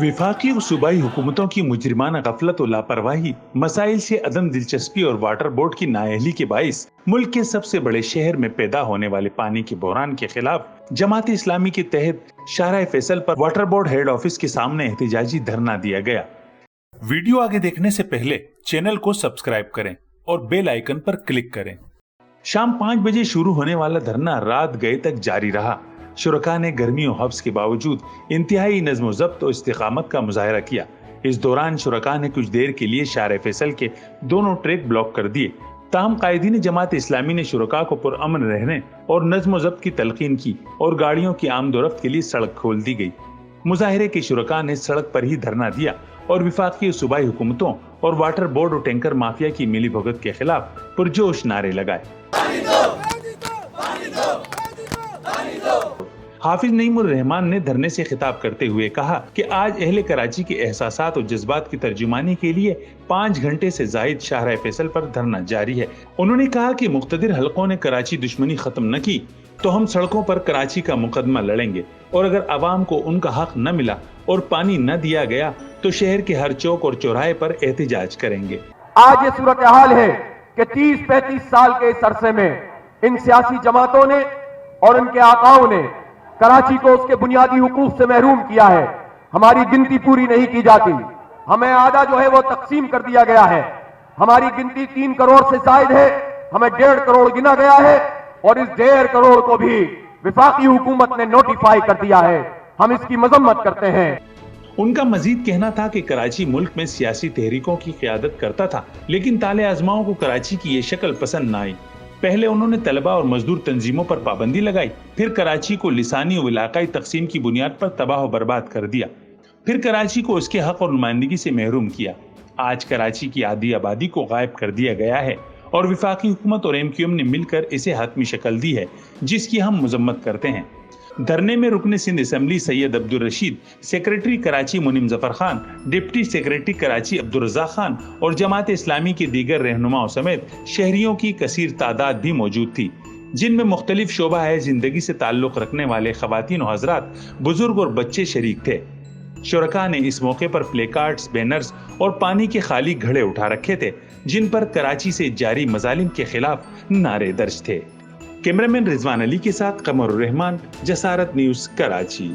वफाकी और सूबाई हुकूमतों की मुजरिमाना गफलत और लापरवाही, मसाइल से अदम दिलचस्पी और वाटर बोर्ड की नाअहली के बाइस मुल्क के सबसे बड़े शहर में पैदा होने वाले पानी के बहरान के खिलाफ जमात इस्लामी के तहत शाहराह फैसल पर वाटर बोर्ड हेड ऑफिस के सामने एहतजाजी धरना दिया गया। वीडियो आगे देखने से पहले चैनल को सब्सक्राइब करें और बेल आइकन पर क्लिक करें। शाम 5 बजे शुरू होने वाला धरना रात गए तक जारी रहा। शुरका ने गर्मी और हब्स के बावजूद इंतहाई नज़्म ज़ब्त और इस्तिकामत का मुजाहरा किया। इस दौरान शुरका ने कुछ देर के लिए शाहराह फैसल के दोनों ट्रैक ब्लॉक कर दिए। ताहम कायदीन जमात इस्लामी ने शुरका को पुरअमन रहने और नज़्म ज़ब्त की तलकीन की और गाड़ियों की आमदोरफ्त के लिए सड़क खोल दी गई। मुजाहरे के शुरका ने सड़क पर ही धरना दिया और वफाकी सूबाई हुकूमतों और वाटर बोर्ड और टैंकर माफिया की मिली भगत के खिलाफ पुरजोश नारे लगाए। हाफिज नईमुर रहमान ने धरने से खिताब करते हुए कहा कि आज अहले कराची के एहसासात और जज्बात की तर्जुमानी के लिए 5 घंटे से जायद शाहराह फैसल पर धरना जारी है। उन्होंने कहा कि मुख्तदिर हलकों ने कराची दुश्मनी खत्म न की तो हम सड़कों पर कराची का मुकदमा लड़ेंगे और अगर आवाम को उनका हक न मिला और पानी न दिया गया तो शहर के हर चौक और चौराहे पर एहतजाज करेंगे। आज ये सूरत हाल है कि 30-35 साल के इस अरसे में इन सियासी जमातों ने और इनके आकाओं ने कराची को उसके बुनियादी हुकूक से महरूम किया है। हमारी गिनती पूरी नहीं की जाती, हमें आधा जो है वो तकसीम कर दिया गया है। हमारी गिनती 3 करोड़ से जायद है, हमें 1.5 करोड़ गिना गया है और इस 1.5 करोड़ को भी वफाकी हुकूमत ने नोटिफाई कर दिया है। हम इसकी मजम्मत करते हैं। उनका मजीद कहना था कि कराची मुल्क में सियासी तहरीकों की क़यादत करता था, लेकिन ताले आजमाओं को कराची की ये शक्ल पसंद न आई। पहले उन्होंने तलबा और मजदूर तंजीमों पर पाबंदी लगाई, फिर कराची को लिसानी और इलाकाई तकसीम की बुनियाद पर तबाह और बर्बाद कर दिया, फिर कराची को उसके हक और नुमाइंदगी से महरूम किया। आज कराची की आधी आबादी को गायब कर दिया गया है और वफाकी हुकूमत और MQM ने मिलकर इसे हातमी शक्ल दी है, जिसकी हम मजम्मत करते हैं। धरने में रुकने सिंध असेंबली सैयद अब्दुल रशीद, सेक्रेटरी कराची मुनीम जफर खान, डिप्टी सेक्रेटरी कराची अब्दुल रज़ाक खान और जमात इस्लामी के दीगर रहनुमाओं समेत शहरियों की कसीर तादाद भी मौजूद थी, जिनमें मुख्तलिफ शोबा है जिंदगी से ताल्लुक रखने वाले खवातीन और हजरात, बुजुर्ग और बच्चे शरीक थे। शुरका ने इस मौके पर प्ले कार्ड्स, बैनर्स और पानी के खाली घड़े उठा रखे थे, जिन पर कराची से जारी मजालिम के खिलाफ नारे दर्ज थे। कैमरामैन रिजवान अली के साथ कमरुर रहमान, जसारत न्यूज़, कराची।